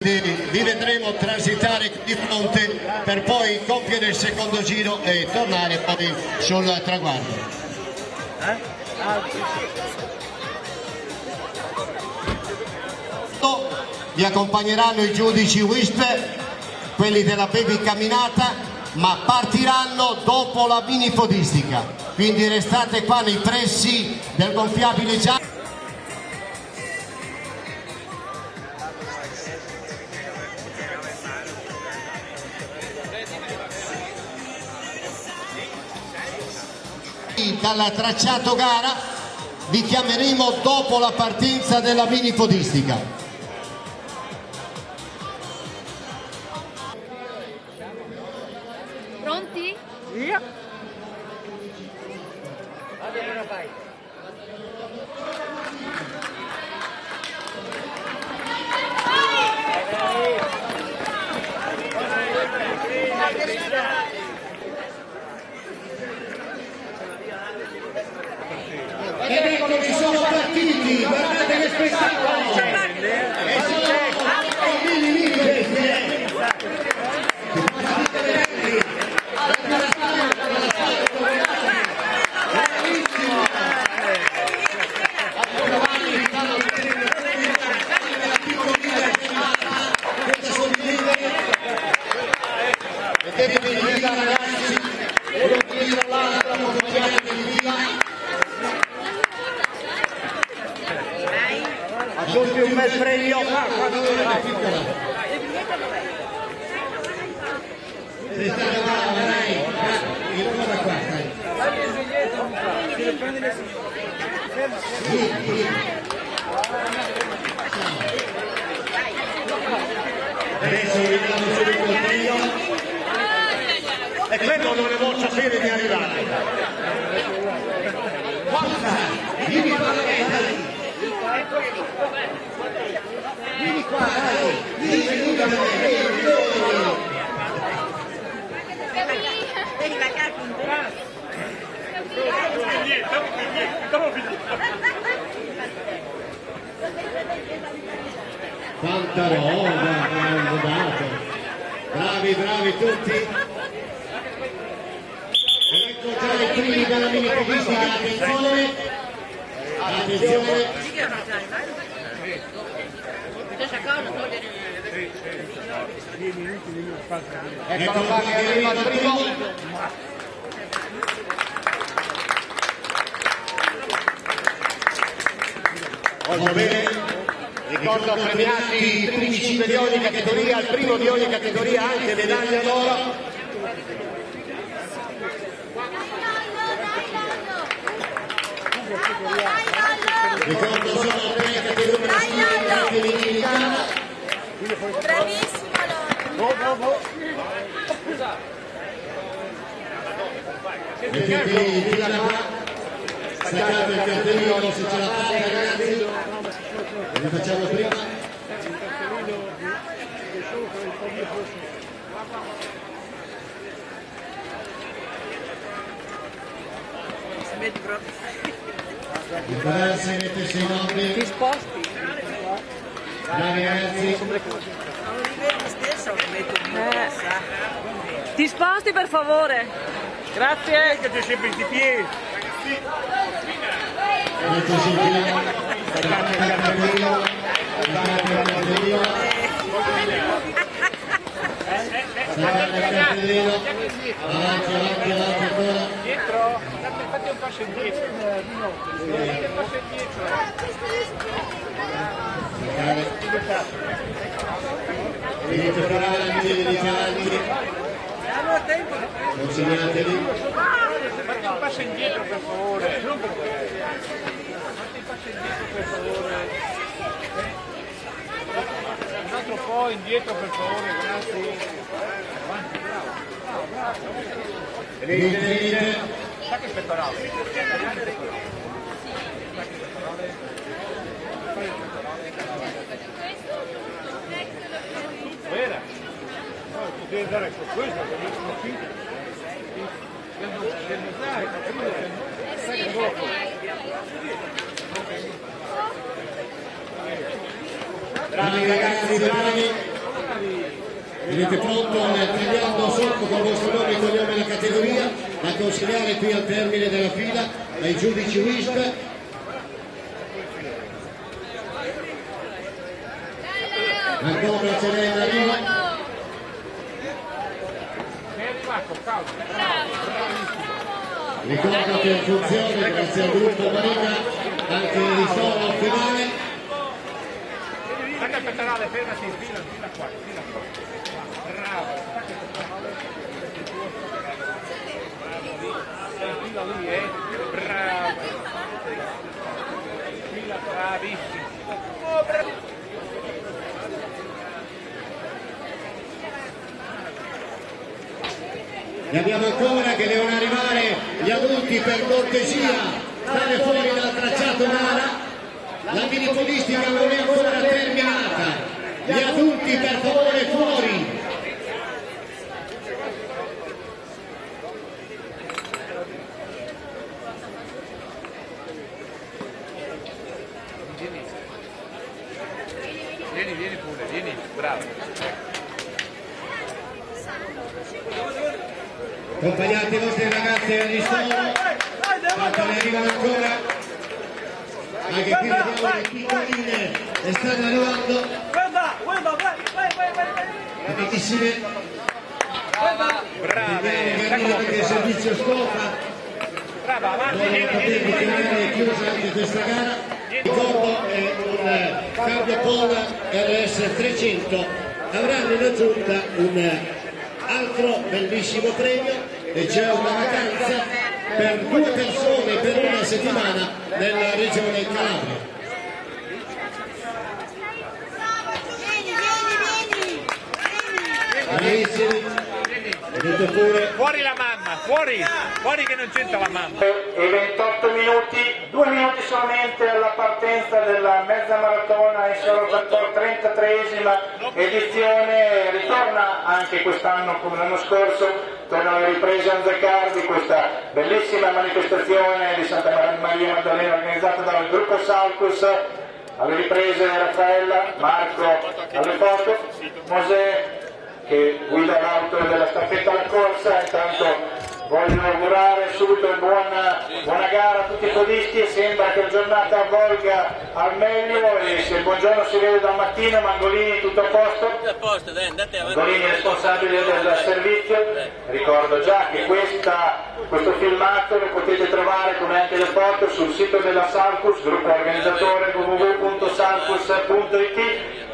Vi vedremo transitare di fronte per poi compiere il secondo giro e tornare poi sul traguardo. Vi accompagneranno i giudici WISP, quelli della baby camminata, ma partiranno dopo la minifodistica, quindi restate qua nei pressi del gonfiabile giallo. Dal tracciato gara vi chiameremo dopo la partenza della minifodistica. Pronti? Via! Ed ecco che sono partiti, guardate che spettacolo! E sono A tutti un bel premio! Adesso vediamo subito il premio e credo dovremmo sapere di arrivare. Vieni qua, vieni qua, vieni da me. Quanta roba che hanno dato, bravi tutti. Ecco già i primi della minifodistica, attenzione, Eccolo qua che arriva il primo! Molto bene. Ricordo premiati i primi 5 di ogni categoria, il primo di ogni categoria anche medaglia d'oro. Ricordo sono 3 categorie maschili e femminili. Bravissimo allora! Mettetevi di là qua, staccate il cartellino se ce la fate ragazzi. Lo facciamo prima. Ricordarsi mettersi in ordine. Ti sposti? Bravi ragazzi. Ti sposti per favore? Grazie! Che ti sempre di piedi! Mettersi in piedi. Staccate il cartellino. Staccate il cartellino. Staccate il cartellino. Avanti ancora. Dietro, fate un passo indietro. Fate un passo indietro. Venite per avanti, venite avanti. Non segnatevi. Fate un passo indietro per favore. Fate un passo indietro per favore. Un altro po' indietro per favore, grazie. Avanti, bravo. Venite. Sa che pettorale. Vera? No, potevi andare su questo, perché sono finto. Del mosaico, sai che dopo. Bravi ragazzi, bravi. Vedete pronto il tagliando sotto con il vostro nome e cognome e la categoria a consegnare qui al termine della fila ai giudici WISP. Ancora ce n'è in arrivo. Ricordo che in funzione, grazie al gruppo Marica, anche il ristoro finale. Stacca il pettorale, fermati, fila qua, fila qua. Bravo, stacca il pettorale. Fila lui, bravo. Fila bravissimo. Oh, bravo. Ne abbiamo ancora che devono arrivare gli adulti per cortesia, stare fuori dal tracciato gara. La minipodistica non è ancora terminata. Gli adulti per favore fuori. Vieni pure, vieni, bravo. Accompagnate i vostri ragazzi al ristoro, quanto ne arrivano ancora, anche qui vediamo le piccoline che stanno arrivando, amichissime, vediamo che arriva anche il servizio scopa, vogliono poter dichiarare chiusa anche questa gara. Ricordo è un cambio pole RS 300, avranno in aggiunta un altro bellissimo premio e c'è una vacanza per 2 persone per una settimana nella regione Calabria. Bravissimi, vedete pure. Fuori la mamma, fuori che non c'entra la mamma. E 28 minuti, 2 minuti solamente alla partenza della mezza maratona in Solofattor, 33esima edizione, ritorna anche quest'anno come l'anno scorso, tornano le riprese Anzacardi, questa bellissima manifestazione di Santa Maria Maddalena organizzata dal gruppo Salcus, alle riprese Raffaella, Marco alle foto, Mosè che guida l'auto della staffetta alla corsa. Intanto voglio augurare subito buona gara a tutti i podisti e sembra che la giornata avvolga al meglio e se il buongiorno si vede dal mattino. Mangolini tutto a posto? Tutto a posto, dai, andate avanti. Mangolini responsabile del servizio. Ricordo già che questo filmato lo potete trovare come anche le foto sul sito della Salcus, gruppo organizzatore www.salcus.it,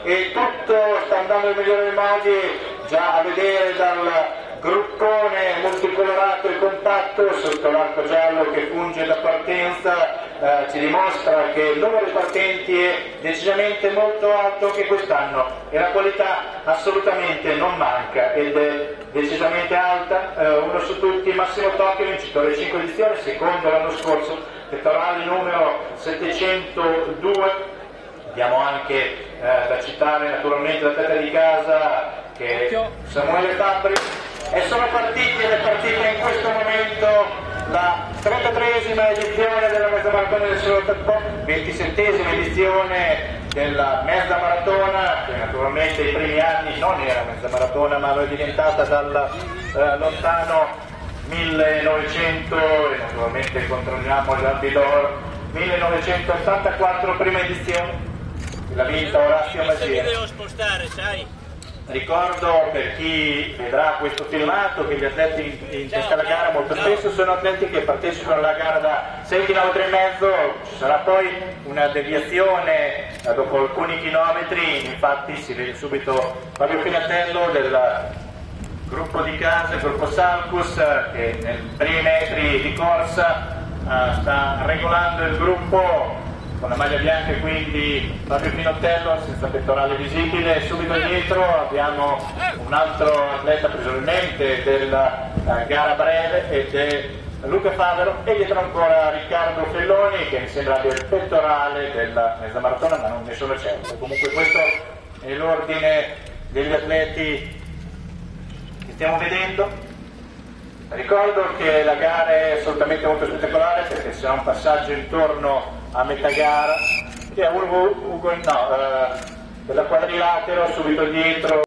e tutto sta andando nel migliore dei modi, già a vedere dal gruppone multicolorato e compatto sotto l'arco giallo che funge da partenza, ci dimostra che il numero di partenti è decisamente molto alto anche quest'anno e la qualità assolutamente non manca ed è decisamente alta. Uno su tutti, Massimo Tocchio, vincitore 5 edizioni, secondo l'anno scorso, pettorale numero 702. Abbiamo anche da citare naturalmente la testa di casa che è Samuele Fabbri. E sono partite in questo momento la 33esima edizione della mezza maratona del Solofattor, 27esima edizione della mezza maratona, che naturalmente nei primi anni non era mezza maratona ma lo è diventata dal lontano 1900, e naturalmente controlliamo l'Albidor 1984, prima edizione, l'ha vinta Orazio Maggiera. Mi devo spostare, sai? Ricordo per chi vedrà questo filmato che gli atleti in testa alla gara molto spesso sono atleti che partecipano alla gara da 6 km e mezzo, ci sarà poi una deviazione dopo alcuni chilometri, infatti si vede subito Fabio Finatello del gruppo di casa, il gruppo Salcus, che nei primi metri di corsa sta regolando il gruppo con la maglia bianca, quindi Fabio Finatello senza pettorale visibile. Subito dietro abbiamo un altro atleta presumibilmente della gara breve ed è Luca Favero, e dietro ancora Riccardo Felloni che mi sembra abbia il pettorale della mezza maratona ma non ne sono certo. Comunque questo è l'ordine degli atleti che stiamo vedendo. Ricordo che la gara è assolutamente molto spettacolare perché c'è un passaggio intorno a metà gara che è della quadrilatero subito dietro.